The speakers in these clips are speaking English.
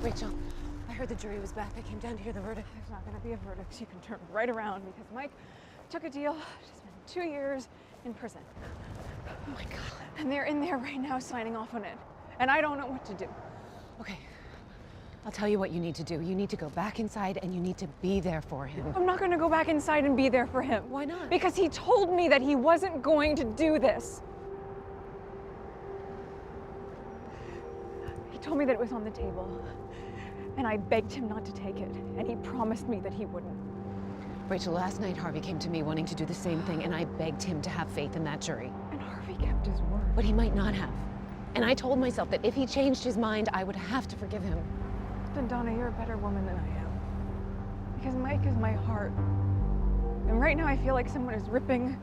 Rachel, I heard the jury was back. I came down to hear the verdict. There's not going to be a verdict. You can turn right around because Mike took a deal to spend 2 years in prison. Oh my God. And they're in there right now signing off on it. And I don't know what to do. Okay, I'll tell you what you need to do. You need to go back inside and you need to be there for him. I'm not going to go back inside and be there for him. Why not? Because he told me that he wasn't going to do this. He told me that it was on the table. And I begged him not to take it. And he promised me that he wouldn't. Rachel, last night Harvey came to me wanting to do the same thing, and I begged him to have faith in that jury. And Harvey kept his word. But he might not have. And I told myself that if he changed his mind, I would have to forgive him. Then Donna, you're a better woman than I am. Because Mike is my heart. And right now I feel like someone is ripping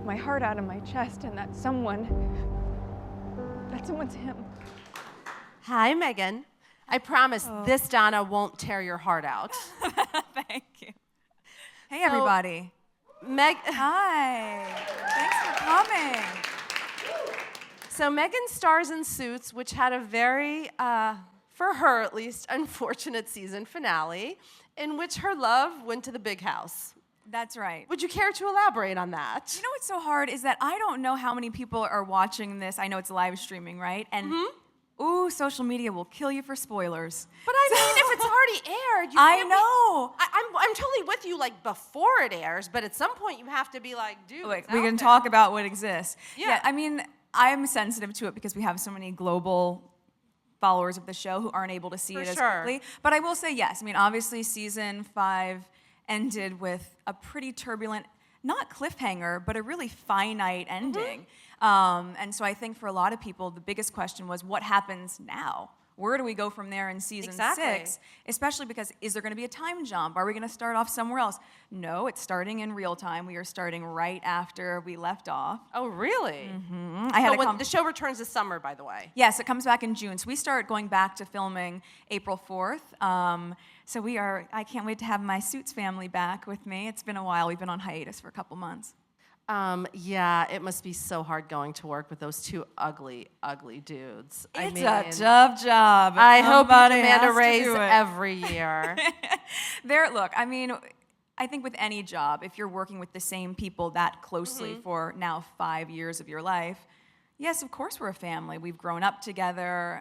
my heart out of my chest, and that someone's him. Hi, Meghan. I promise this Donna won't tear your heart out. Thank you. Hey, everybody. Hi. Thanks for coming. So Meghan stars in Suits, which had a very, for her at least, unfortunate season finale, in which her love went to the big house. That's right. Would you care to elaborate on that? You know what's so hard is that I don't know how many people are watching this. I know it's live streaming, right? And ooh, social media will kill you for spoilers. But I mean, if it's already aired, you I can't know. I'm totally with you, like, before it airs, but at some point you have to be like, dude, Like, it's we out can there. talk about what exists. Yeah. I mean, I'm sensitive to it because we have so many global followers of the show who aren't able to see it as quickly. But I will say yes. I mean, obviously, season 5 ended with a pretty turbulent, not cliffhanger, but a really finite ending. And so I think for a lot of people, the biggest question was, what happens now? Where do we go from there in season 6? Especially because, is there going to be a time jump? Are we going to start off somewhere else? No, it's starting in real time. We are starting right after we left off. Oh, really? I had The show returns this summer, by the way. Yes, it comes back in June. So we start going back to filming April 4th. So I can't wait to have my Suits family back with me. It's been a while. We've been on hiatus for a couple months. Yeah, it must be so hard going to work with those two ugly, ugly dudes. It's a tough job. I hope you Somebody demand has a to raise do it. every year. Look, I mean, I think with any job, if you're working with the same people that closely for now 5 years of your life, yes, of course we're a family. We've grown up together.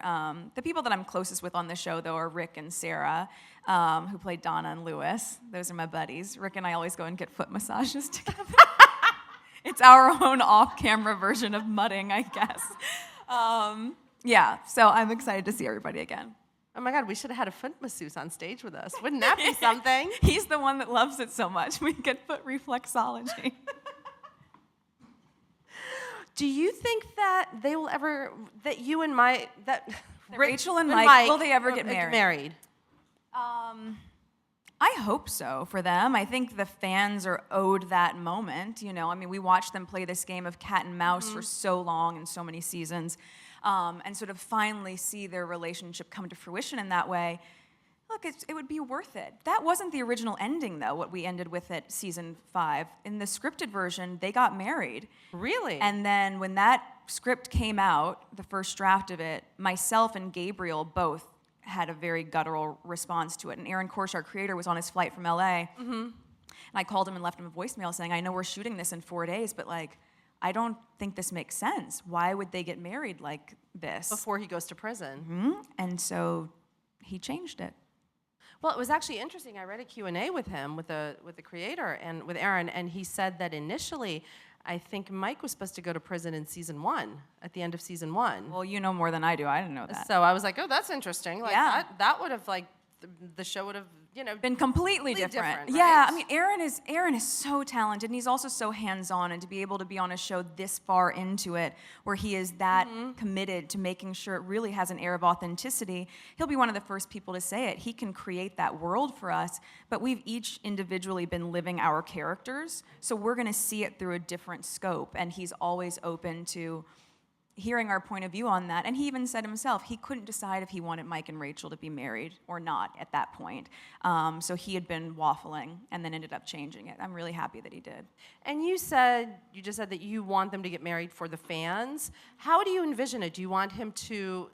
The people that I'm closest with on the show, though, are Rick and Sarah, who played Donna and Lewis. Those are my buddies. Rick and I always go and get foot massages together. It's our own off-camera version of mudding, I guess. Yeah, so I'm excited to see everybody again. Oh my God, we should have had a foot masseuse on stage with us. Wouldn't that be something? He's the one that loves it so much. We get foot reflexology. Do you think that they will ever, that you and Rachel and Mike, will they ever get married? I hope so for them. I think the fans are owed that moment. You know, I mean, we watched them play this game of cat and mouse for so long and so many seasons, and sort of finally see their relationship come to fruition in that way. Look, it would be worth it. That wasn't the original ending, though, what we ended with at season 5. In the scripted version, they got married. Really? And then when that script came out, the first draft of it, myself and Gabriel both had a very guttural response to it. And Aaron Korsh, our creator, was on his flight from LA. And I called him and left him a voicemail saying, I know we're shooting this in 4 days, but like, I don't think this makes sense. Why would they get married like this? Before he goes to prison. And so he changed it. Well, it was actually interesting. I read a Q&A with him, with the creator, and with Aaron, and he said that initially, I think Mike was supposed to go to prison in season 1, at the end of season 1. Well, you know more than I do. I didn't know that. So I was like, oh, that's interesting. Like, Yeah. that would have, like, the show would have, you know, Been completely different. different, Yeah, right? I mean, Aaron is so talented, and he's also so hands-on, and to be able to be on a show this far into it, where he is that committed to making sure it really has an air of authenticity, he'll be one of the first people to say it. He can create that world for us, but we've each individually been living our characters, so we're going to see it through a different scope, and he's always open to hearing our point of view on that. And he even said himself, he couldn't decide if he wanted Mike and Rachel to be married or not at that point. So he had been waffling and then ended up changing it. I'm really happy that he did. And you just said that you want them to get married for the fans. How do you envision it? Do you want him to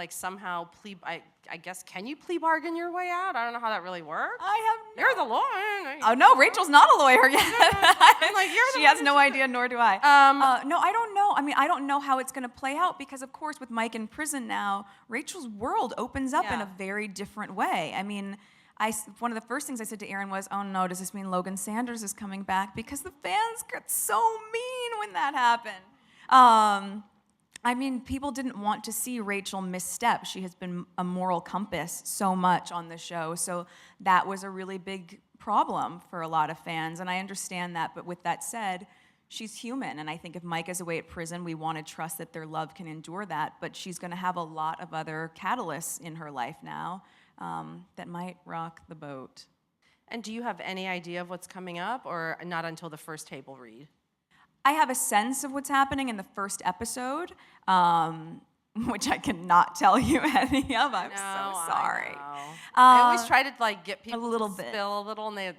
somehow I guess, can you plea bargain your way out? I don't know how that really works. You're the lawyer. Oh no, Rachel's not a lawyer yet. I'm like, she has no idea, nor do I. No, I don't know. I mean, I don't know how it's going to play out because, of course, with Mike in prison now, Rachel's world opens up in a very different way. I mean, one of the first things I said to Aaron was, oh no, does this mean Logan Sanders is coming back? Because the fans got so mean when that happened. I mean, people didn't want to see Rachel misstep. She has been a moral compass so much on the show, so that was a really big problem for a lot of fans, and I understand that, but with that said, she's human, and I think if Mike is away at prison, we want to trust that their love can endure that, but she's going to have a lot of other catalysts in her life now that might rock the boat. And do you have any idea of what's coming up, or not until the first table read? I have a sense of what's happening in the first episode, which I cannot tell you any of. I'm so sorry. I always try to get people a little to bit. spill a little, and they,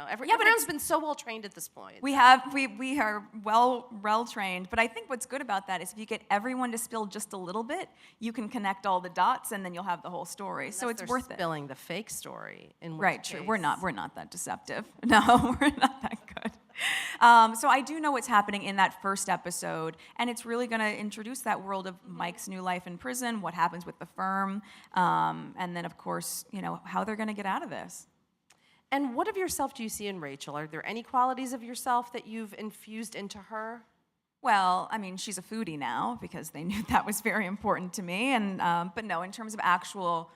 everyone's been so well trained at this point. We are well trained, but I think what's good about that is if you get everyone to spill just a little bit, you can connect all the dots, and then you'll have the whole story. Unless so it's worth it. Spilling the fake story, in which right? case... True. We're not that deceptive. No, we're not that good. So I do know what's happening in that first episode, and it's really going to introduce that world of Mike's new life in prison, what happens with the firm, and then, of course, how they're going to get out of this. And what of yourself do you see in Rachel? Are there any qualities of yourself that you've infused into her? Well, I mean, she's a foodie now because they knew that was very important to me, and but no, in terms of actual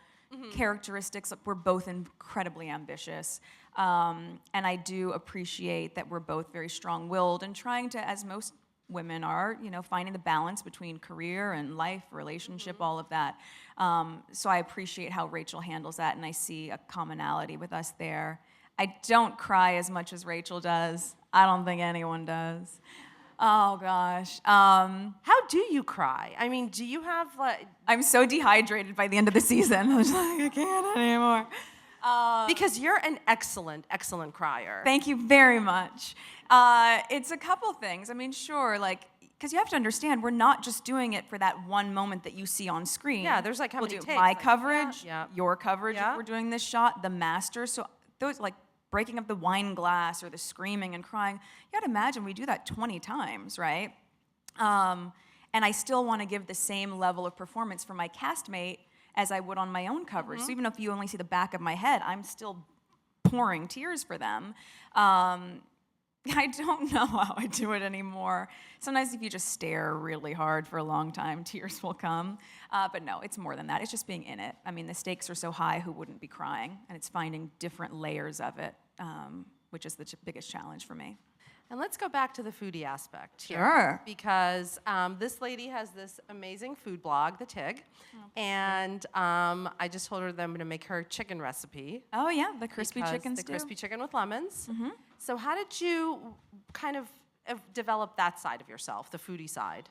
characteristics, we're both incredibly ambitious. And I do appreciate that we're both very strong-willed and trying to, as most women are, finding the balance between career and life, relationship, all of that. So I appreciate how Rachel handles that, and I see a commonality with us there. I don't cry as much as Rachel does. I don't think anyone does. Oh, gosh. How do you cry? I mean, do you have, I'm so dehydrated by the end of the season. I was like, I can't anymore. Because you're an excellent, excellent crier. Thank you very much. It's a couple things. I mean, sure, because you have to understand, we're not just doing it for that one moment that you see on screen. Yeah, there's how many takes? My coverage, your coverage if we're doing this shot, the master. So those, breaking up the wine glass or the screaming and crying, you gotta imagine we do that 20 times, right? And I still want to give the same level of performance for my castmate as I would on my own coverage. So even if you only see the back of my head, I'm still pouring tears for them. I don't know how I do it anymore. Sometimes if you just stare really hard for a long time, tears will come. But no, it's more than that. It's just being in it. I mean, the stakes are so high, who wouldn't be crying? And it's finding different layers of it, which is the biggest challenge for me. And let's go back to the foodie aspect here. Sure. Because this lady has this amazing food blog, The Tig, and I just told her that I'm going to make her chicken recipe. Oh, yeah, the crispy chicken stew. The crispy chicken with lemons. So how did you kind of develop that side of yourself, the foodie side?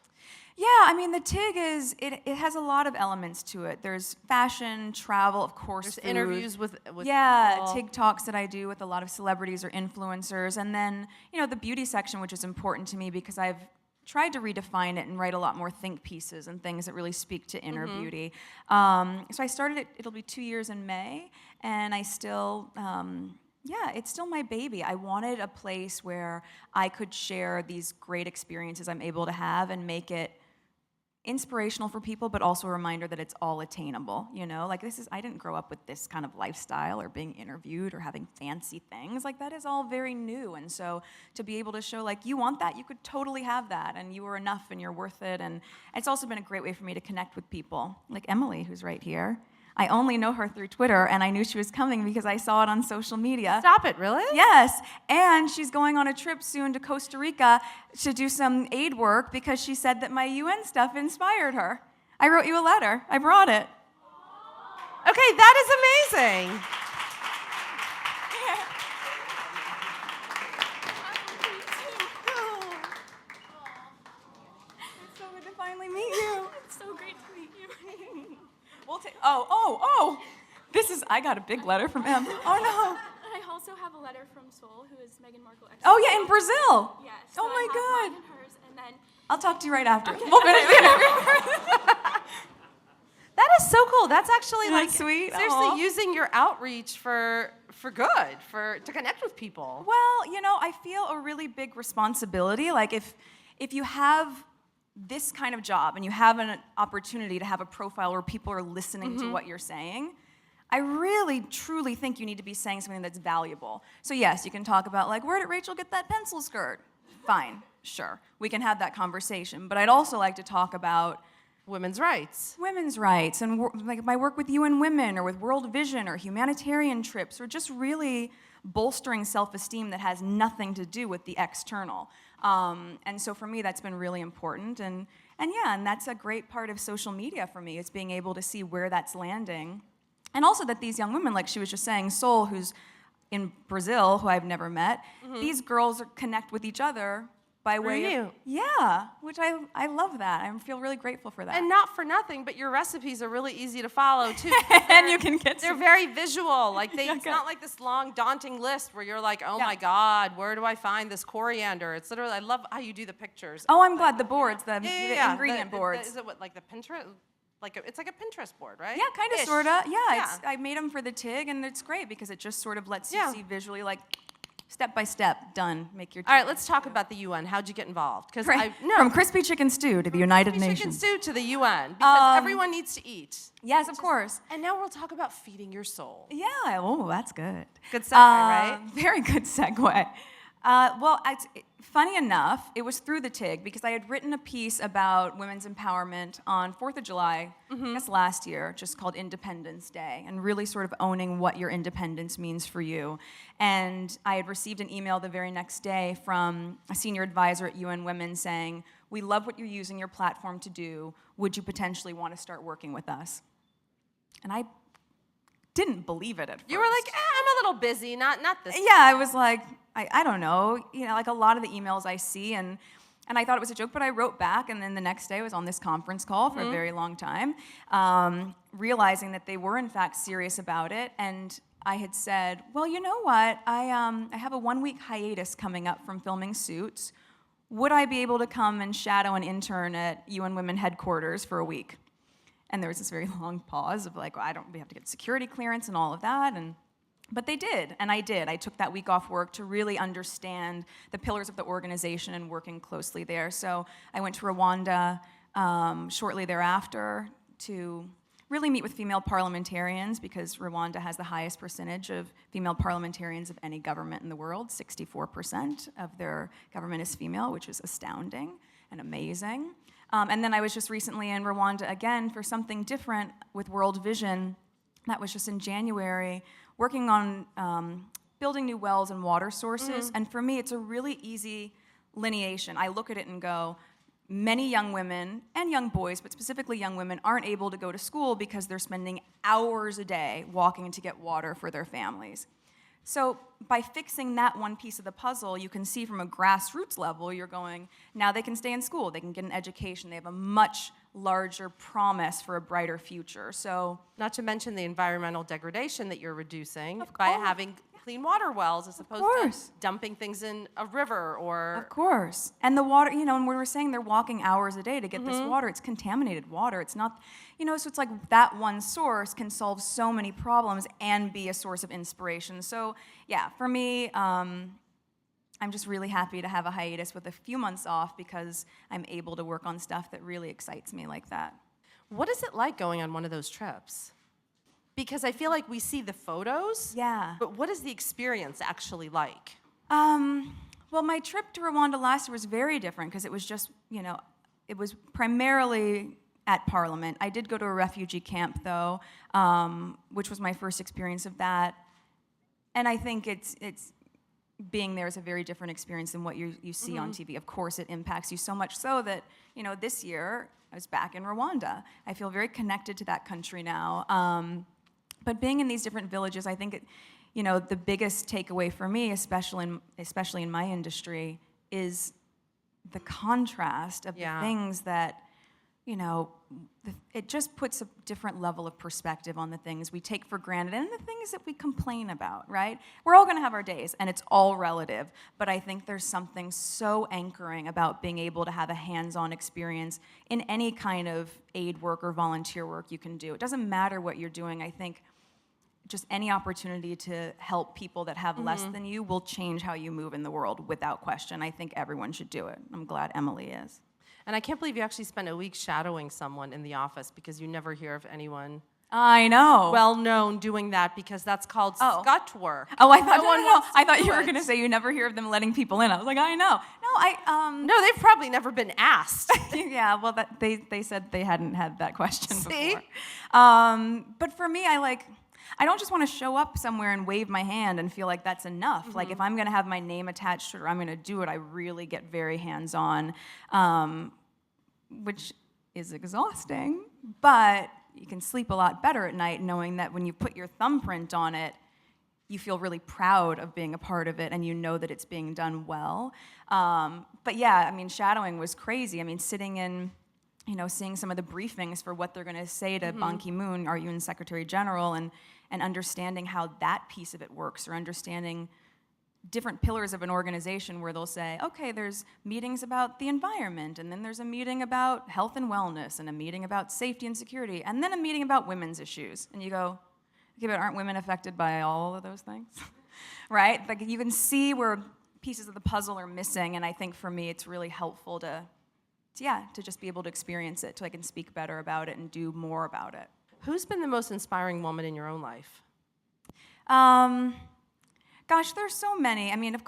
Yeah, I mean, the Tig it has a lot of elements to it. There's fashion, travel, of course, There's food. interviews with yeah, people. Tig Talks that I do with a lot of celebrities or influencers. And then, the beauty section, which is important to me because I've tried to redefine it and write a lot more think pieces and things that really speak to inner beauty. So I started it, it'll be 2 years in May, and I still... yeah, it's still my baby. I wanted a place where I could share these great experiences I'm able to have and make it inspirational for people, but also a reminder that it's all attainable, I didn't grow up with this kind of lifestyle or being interviewed or having fancy things. That is all very new. And so to be able to show, you want that, you could totally have that, and you are enough and you're worth it. And it's also been a great way for me to connect with people, like Emily, who's right here. I only know her through Twitter, and I knew she was coming because I saw it on social media. Stop it, really? Yes, and she's going on a trip soon to Costa Rica to do some aid work because she said that my UN stuff inspired her. I wrote you a letter. I brought it. Okay, that is amazing. It's so good to finally meet you. It's so great to meet you. We'll take. Oh! I got a big letter from him. Oh no. I also have a letter from Sol, who is Meghan Markle. Oh yeah, in Brazil. Yes. Oh so my I have God. mine and hers, and then I'll talk to you right after. We'll finish dinner. That is so cool. That's actually Isn't like that sweet? seriously Aw. using your outreach for good, to connect with people. Well, I feel a really big responsibility. Like if you have this kind of job and you have an opportunity to have a profile where people are listening to what you're saying, I really, truly think you need to be saying something that's valuable. So yes, you can talk about like, where did Rachel get that pencil skirt? Fine, sure. We can have that conversation. But I'd also like to talk about Women's rights. Women's rights and like my work with UN Women or with World Vision or humanitarian trips or just really bolstering self-esteem that has nothing to do with the external. And so for me, that's been really important. And that's a great part of social media for me, is being able to see where that's landing. And also that these young women, like she was just saying, Sol, who's in Brazil, who I've never met, these girls connect with each other by way of, yeah, which I love that. I feel really grateful for that. And not for nothing, but your recipes are really easy to follow too. And you can get they're very visual. Like it's Okay. not like this long, daunting list where you're like, oh my God, where do I find this coriander? It's literally, I love how you do the pictures. Oh, I'm glad the boards, the Yeah, ingredient boards. Is it what, like the Pinterest? It's like a Pinterest board, right? Yeah, kind of, Ish. sort of. Yeah, Yeah. I made them for the TIG, and it's great because it just sort of lets you Yeah. see visually, like, step by step, done, make your All right, let's talk about the UN. How'd you get involved? Because From crispy chicken stew to the United chicken Nations. stew to the UN, because everyone needs to eat. Yes, of course. And now we'll talk about feeding your soul. Yeah, oh, that's good. Good segue, right? Very good segue. Funny enough, it was through the TIG because I had written a piece about women's empowerment on 4th of July, I guess last year, just called Independence Day, and really sort of owning what your independence means for you. And I had received an email the very next day from a senior advisor at UN Women saying, "We love what you're using your platform to do. Would you potentially want to start working with us?" And I didn't believe it at first. You were like, I'm a little busy, not this. Yeah, I was like, I don't know, like a lot of the emails I see, and I thought it was a joke, but I wrote back, and then the next day I was on this conference call for a very long time, realizing that they were in fact serious about it, and I had said, well, you know what, I have a 1-week hiatus coming up from filming Suits. Would I be able to come and shadow an intern at UN Women headquarters for a week? And there was this very long pause of like, well, we have to get security clearance and all of that, but they did, and I did. I took that week off work to really understand the pillars of the organization and working closely there. So I went to Rwanda shortly thereafter to really meet with female parliamentarians because Rwanda has the highest percentage of female parliamentarians of any government in the world. 64% of their government is female, which is astounding and amazing. And then I was just recently in Rwanda again for something different with World Vision. That was just in January, working on building new wells and water sources. And for me, it's a really easy lineation. I look at it and go, many young women and young boys, but specifically young women, aren't able to go to school because they're spending hours a day walking to get water for their families. So by fixing that one piece of the puzzle, you can see from a grassroots level, you're going, now they can stay in school, they can get an education, they have a much larger promise for a brighter future. So, not to mention the environmental degradation that you're reducing by having clean water wells as opposed to dumping things in a river or... Of course. And the water, and when we're saying they're walking hours a day to get this water, it's contaminated water. It's not, so it's like that one source can solve so many problems and be a source of inspiration. So, yeah, for me, I'm just really happy to have a hiatus with a few months off because I'm able to work on stuff that really excites me like that. What is it like going on one of those trips? Because I feel like we see the photos, but what is the experience actually like? Well, my trip to Rwanda last year was very different because it was just, it was primarily at Parliament. I did go to a refugee camp, though, which was my first experience of that. And I think it's being there is a very different experience than what you see on TV. Of course, it impacts you so much so that, this year I was back in Rwanda. I feel very connected to that country now. But being in these different villages, I think, the biggest takeaway for me, especially in my industry, is the contrast of the things that it just puts a different level of perspective on the things we take for granted and the things that we complain about, right? We're all going to have our days, and it's all relative, but I think there's something so anchoring about being able to have a hands-on experience in any kind of aid work or volunteer work you can do. It doesn't matter what you're doing. I think just any opportunity to help people that have less than you will change how you move in the world without question. I think everyone should do it. I'm glad Emily is. And I can't believe you actually spent a week shadowing someone in the office, because you never hear of anyone I know. well-known doing that, because that's called scut work. Oh, I thought No, I thought you were going to say you never hear of them letting people in. I was like, I know. No, No, they've probably never been asked. yeah, well, they said they hadn't had that question See? before. But for me, I don't just want to show up somewhere and wave my hand and feel like that's enough. Like, if I'm going to have my name attached to it or I'm going to do it, I really get very hands-on, which is exhausting, but you can sleep a lot better at night knowing that when you put your thumbprint on it, you feel really proud of being a part of it and you know that it's being done well. But yeah, I mean, shadowing was crazy. I mean, sitting in, seeing some of the briefings for what they're going to say to Ban Ki-moon, our UN Secretary General, and understanding how that piece of it works, or understanding different pillars of an organization where they'll say, okay, there's meetings about the environment, and then there's a meeting about health and wellness, and a meeting about safety and security, and then a meeting about women's issues. And you go, okay, but aren't women affected by all of those things? Right? Like, you can see where pieces of the puzzle are missing, and I think for me it's really helpful to just be able to experience it so I can speak better about it and do more about it. Who's been the most inspiring woman in your own life? Gosh, there's so many. I mean, of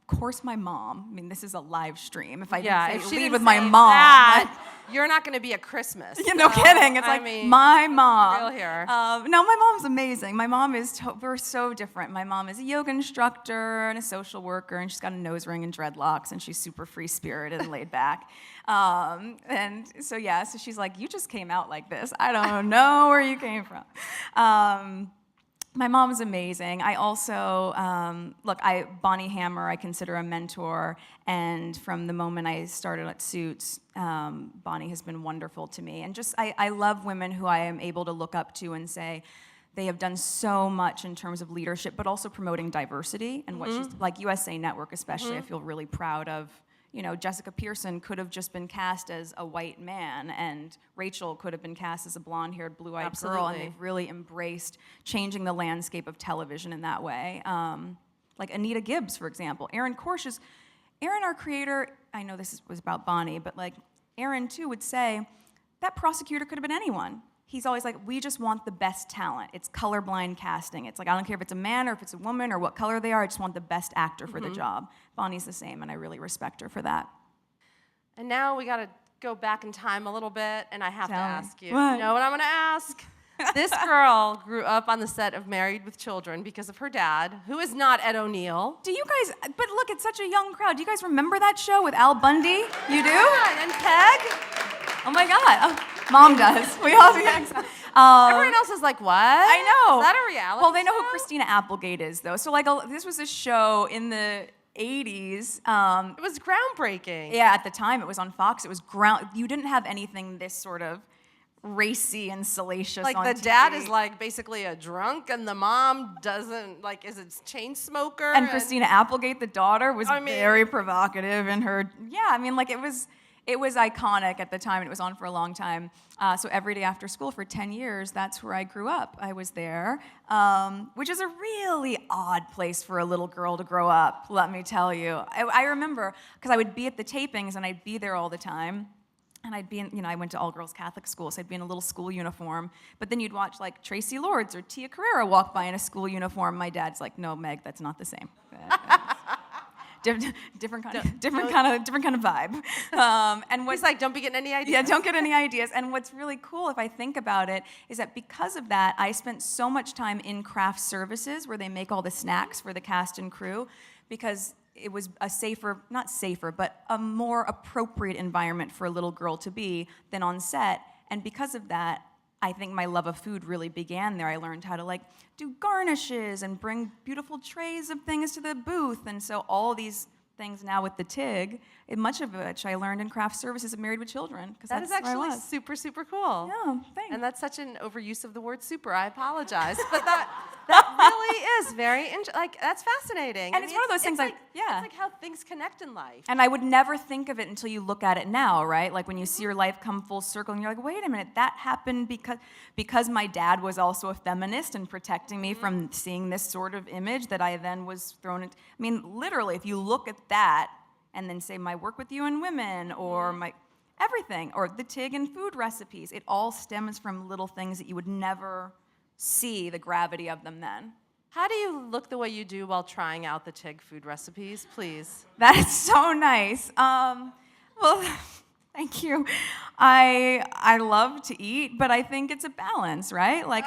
course, my mom. I mean, this is a live stream. If I didn't say lead with my mom, you're not going to be at Christmas. No kidding. It's my mom. Real here. No, my mom's amazing. My mom we're so different. My mom is a yoga instructor and a social worker, and she's got a nose ring and dreadlocks, and she's super free-spirited and laid back. And so she's like, you just came out like this. I don't know where you came from. My mom is amazing. I also, Bonnie Hammer, I consider a mentor, and from the moment I started at Suits, Bonnie has been wonderful to me. And I love women who I am able to look up to and say, they have done so much in terms of leadership, but also promoting diversity, and what she's, like USA Network especially, I feel really proud of. Jessica Pearson could have just been cast as a white man, and Rachel could have been cast as a blonde-haired, blue-eyed girl, and they've really embraced changing the landscape of television in that way. Like Anita Gibbs, for example. Aaron, our creator, I know this was about Bonnie, but Aaron too would say, that prosecutor could have been anyone. He's always like, we just want the best talent. It's colorblind casting. It's like, I don't care if it's a man or if it's a woman or what color they are, I just want the best actor for the job. Bonnie's the same, and I really respect her for that. And now we got to go back in time a little bit, and I have to ask you. What? You know what I'm going to ask? This girl grew up on the set of Married with Children because of her dad, who is not Ed O'Neill. Do you guys, but look, it's such a young crowd. Do you guys remember that show with Al Bundy? You do? Yeah, and Peg? Oh my God. Oh, Mom does. We all do. Everyone else is like, what? I know. Is that a reality Well, they know show? who Christina Applegate is, though. So, this was a show in the 80s. It was groundbreaking. Yeah, at the time, it was on Fox. It was you didn't have anything this sort of racy and salacious on the TV. dad is basically a drunk, and the mom doesn't is a chain smoker. And Christina Applegate, the daughter, was very provocative in her. Yeah, I mean, it was iconic at the time, and it was on for a long time. So every day after school for 10 years, that's where I grew up. I was there, which is a really odd place for a little girl to grow up, let me tell you. I remember, because I would be at the tapings, and I'd be there all the time. And I'd be in, I went to all-girls Catholic school, so I'd be in a little school uniform. But then you'd watch, Tracy Lords or Tia Carrera walk by in a school uniform. My dad's like, no, Meg, that's not the same. Different kind of vibe. And he's like, don't be getting any ideas. Yeah, don't get any ideas. And what's really cool, if I think about it, is that because of that, I spent so much time in craft services where they make all the snacks for the cast and crew, because it was but a more appropriate environment for a little girl to be than on set. And because of that, I think my love of food really began there. I learned how to do garnishes and bring beautiful trays of things to the booth. And so all these things now with the TIG, much of which I learned in craft services of Married with Children. That is actually super, super cool. Yeah, thanks. And that's such an overuse of the word super. I apologize. But that really is very, that's fascinating. And it's one of those things It's like how things connect in life. And I would never think of it until you look at it now, right? Like when you see your life come full circle and you're like, wait a minute, that happened because my dad was also a feminist and protecting me from seeing this sort of image that I then was thrown into. I mean, literally, if you look at that and then say my work with you and women or my everything, or the TIG and food recipes, it all stems from little things that you would never see the gravity of them then. How do you look the way you do while trying out the TIG food recipes, please? That's so nice. Well, thank you. I love to eat, but I think it's a balance, right? Like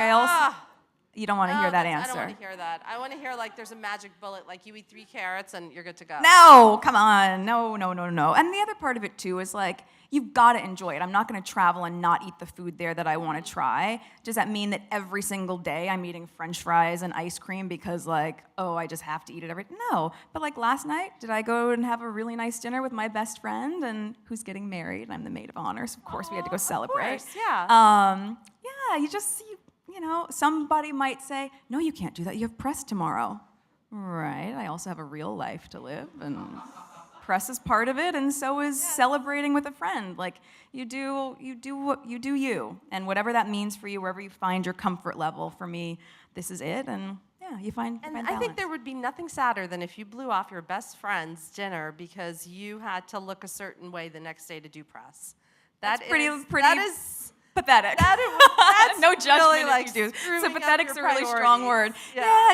you don't want to hear that answer. I don't want to hear that. I want to hear like there's a magic bullet, like you eat 3 carrots and you're good to go. No, come on. No. And the other part of it too is like, you've got to enjoy it. I'm not going to travel and not eat the food there that I want to try. Does that mean that every single day I'm eating French fries and ice cream because like, oh, I just have to eat it every day? No. But like last night, did I go and have a really nice dinner with my best friend and who's getting married? I'm the maid of honor, so of course we had to go celebrate. Of course, yeah. Yeah, you know, somebody might say, no, you can't do that. You have press tomorrow. Right. I also have a real life to live, and press is part of it, and so is celebrating with a friend. Like you do you, and whatever that means for you, wherever you find your comfort level. For me, this is it, and yeah, you find. And find I think there would be nothing sadder than if you blew off your best friend's dinner because you had to look a certain way the next day to do press. That is pathetic. That's no judgment really if like you do. screwing So up pathetic's your a really strong word. Yeah.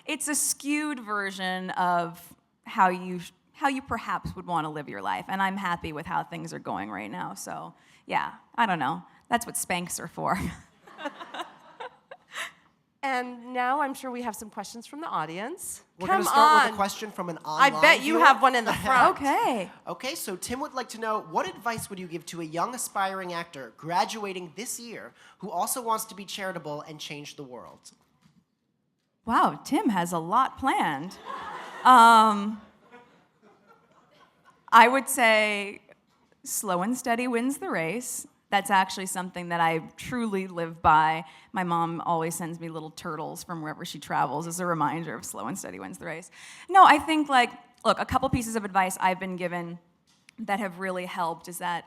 It's a skewed version of how you perhaps would want to live your life. And I'm happy with how things are going right now. So yeah, I don't know. That's what Spanx are for. And now I'm sure we have some questions from the audience. We're going to start with a question from an online I bet you viewer. have one in the front. Okay. Okay, so Tim would like to know, what advice would you give to a young aspiring actor graduating this year who also wants to be charitable and change the world? Wow, Tim has a lot planned. I would say slow and steady wins the race. That's actually something that I truly live by. My mom always sends me little turtles from wherever she travels as a reminder of slow and steady wins the race. No, I think look, a couple pieces of advice I've been given that have really helped is that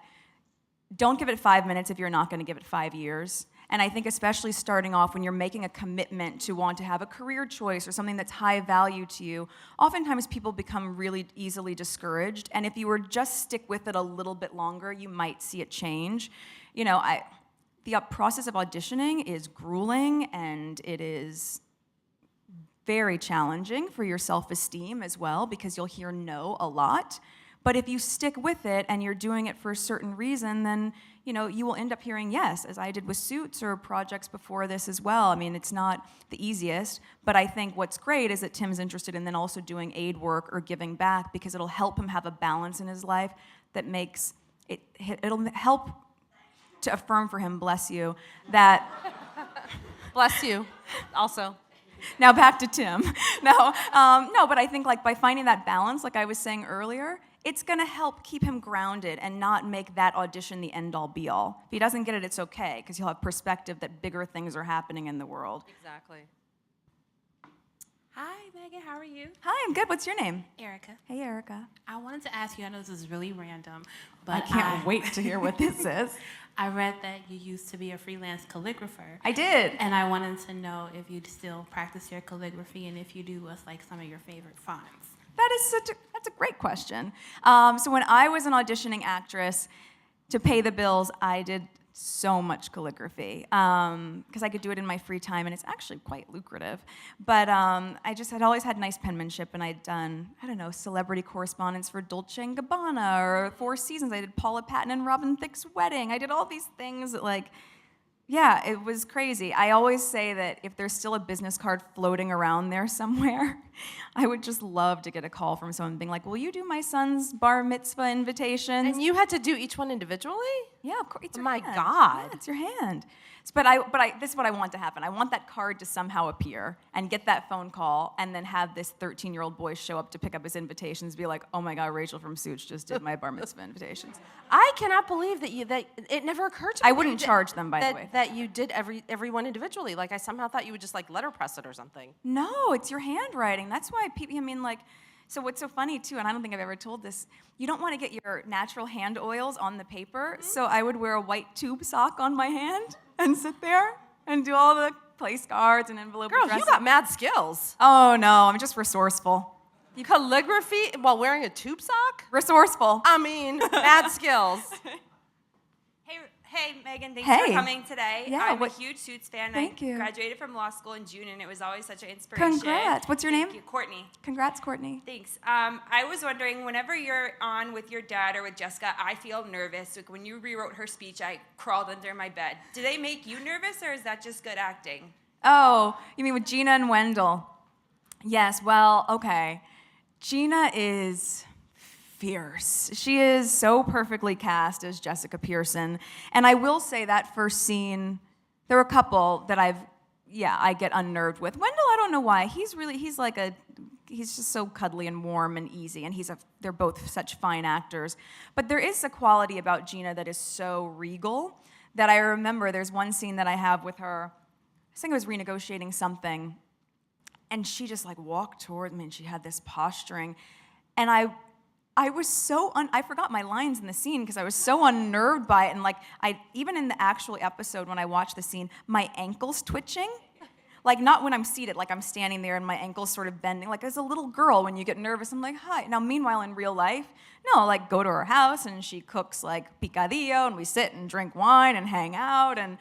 don't give it 5 minutes if you're not going to give it 5 years. And I think especially starting off when you're making a commitment to want to have a career choice or something that's high value to you, oftentimes people become really easily discouraged. And if you were just stick with it a little bit longer, you might see it change. You know, the process of auditioning is grueling, and it is very challenging for your self-esteem as well, because you'll hear no a lot. But if you stick with it and you're doing it for a certain reason, then you will end up hearing yes, as I did with Suits or projects before this as well. I mean, it's not the easiest, but I think what's great is that Tim's interested in then also doing aid work or giving back, because it'll help him have a balance in his life that makes it'll help to affirm for him, bless you, that Bless you, also. Now back to Tim. No, but I think by finding that balance, like I was saying earlier, it's going to help keep him grounded and not make that audition the end-all, be-all. If he doesn't get it, it's okay, because he'll have perspective that bigger things are happening in the world. Exactly. Hi, Megan. How are you? Hi, I'm good. What's your name? Erica. Hey, Erica. I wanted to ask you, I know this is really random, but I can't wait to hear what this is. I read that you used to be a freelance calligrapher. I did. And I wanted to know if you still practice your calligraphy, and if you do, what's some of your favorite fonts? That's a great question. So when I was an auditioning actress, to pay the bills, I did so much calligraphy because I could do it in my free time, and it's actually quite lucrative. But I just had always had nice penmanship, and I'd done, celebrity correspondence for Dolce & Gabbana or Four Seasons. I did Paula Patton and Robin Thicke's wedding. I did all these things that Yeah, it was crazy. I always say that if there's still a business card floating around there somewhere, I would just love to get a call from someone being like, will you do my son's bar mitzvah invitations? And you had to do each one individually? Yeah, of course. It's Oh your my hand. God. Yeah, it's your hand. But this is what I want to happen. I want that card to somehow appear and get that phone call and then have this 13-year-old boy show up to pick up his invitations, be like, oh my God, Rachel from Suits just did my bar mitzvah invitations. I cannot believe that it never occurred to me. I wouldn't charge them, by the way. That you did everyone individually. Like I somehow thought you would just like letterpress it or something. No, it's your handwriting. That's why people, so what's so funny too, and I don't think I've ever told this, you don't want to get your natural hand oils on the paper, so I would wear a white tube sock on my hand and sit there and do all the place cards and envelope Girl, addressing. you got mad skills. Oh no, I'm just resourceful. Calligraphy while wearing a tube sock? Resourceful. I mean, mad skills. Hey, Megan, thanks Hey. for coming today. Yeah, I'm a huge Suits fan. Thank I you. graduated from law school in June, and it was always such an inspiration. Congrats. What's your Thank name? you, Courtney. Congrats, Courtney. Thanks. I was wondering, whenever you're on with your dad or with Jessica, I feel nervous. Like when you rewrote her speech, I crawled under my bed. Do they make you nervous, or is that just good acting? Oh, you mean with Gina and Wendell? Yes, well, okay. Gina is fierce. She is so perfectly cast as Jessica Pearson. And I will say that first scene, there were a couple that I get unnerved with. Wendell, I don't know why. He's just so cuddly and warm and easy, and they're both such fine actors. But there is a quality about Gina that is so regal that I remember there's one scene that I have with her. I think I was renegotiating something, and she just like walked toward me, and she had this posturing, and I was so I forgot my lines in the scene because I was so unnerved by it, and like even in the actual episode when I watched the scene, my ankles twitching, like not when I'm seated, like I'm standing there and my ankles sort of bending, like as a little girl when you get nervous, I'm like, hi. Now meanwhile in real life, no, like go to her house and she cooks like picadillo and we sit and drink wine and hang out and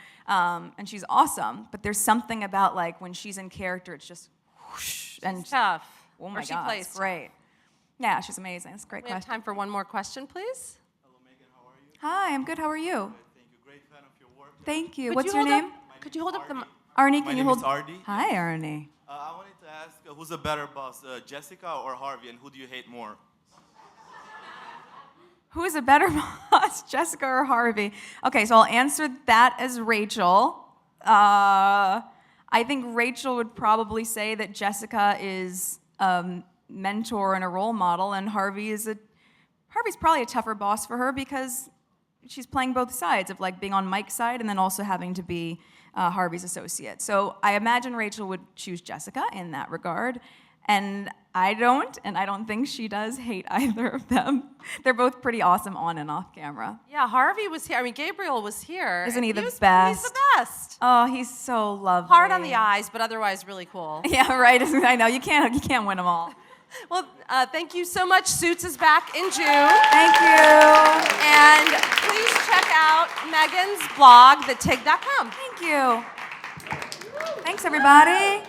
she's awesome. But there's something about like when she's in character, it's just whoosh and It's tough. oh my Or she God, plays it's great. Yeah, she's amazing. It's a great We have question. time for one more question, please. Hello, Megan. How are you? Hi, I'm good. How are you? Good, thank you. Great fan of your work. Thank you. Could What's you your hold name? Could you hold up the mic? Arnie, My can you name hold? is Artie. Hi, Arnie. I wanted to ask, who's a better boss, Jessica or Harvey, and who do you hate more? Who is a better boss, Jessica or Harvey? Okay, so I'll answer that as Rachel. I think Rachel would probably say that Jessica is a mentor and a role model, and Harvey's probably a tougher boss for her because she's playing both sides of like being on Mike's side and then also having to be Harvey's associate. So I imagine Rachel would choose Jessica in that regard. And I don't think she does hate either of them. They're both pretty awesome on and off camera. Yeah, Harvey was here. I mean, Gabriel was here. Isn't he and the He's best? the best. Oh, he's so lovely. Hard on the eyes, but otherwise really cool. Yeah, right. I know you can't win them all. Well, thank you so much. Suits is back in June. Thank you. And please check out Megan's blog, thetig.com. Thank you. Thanks, everybody.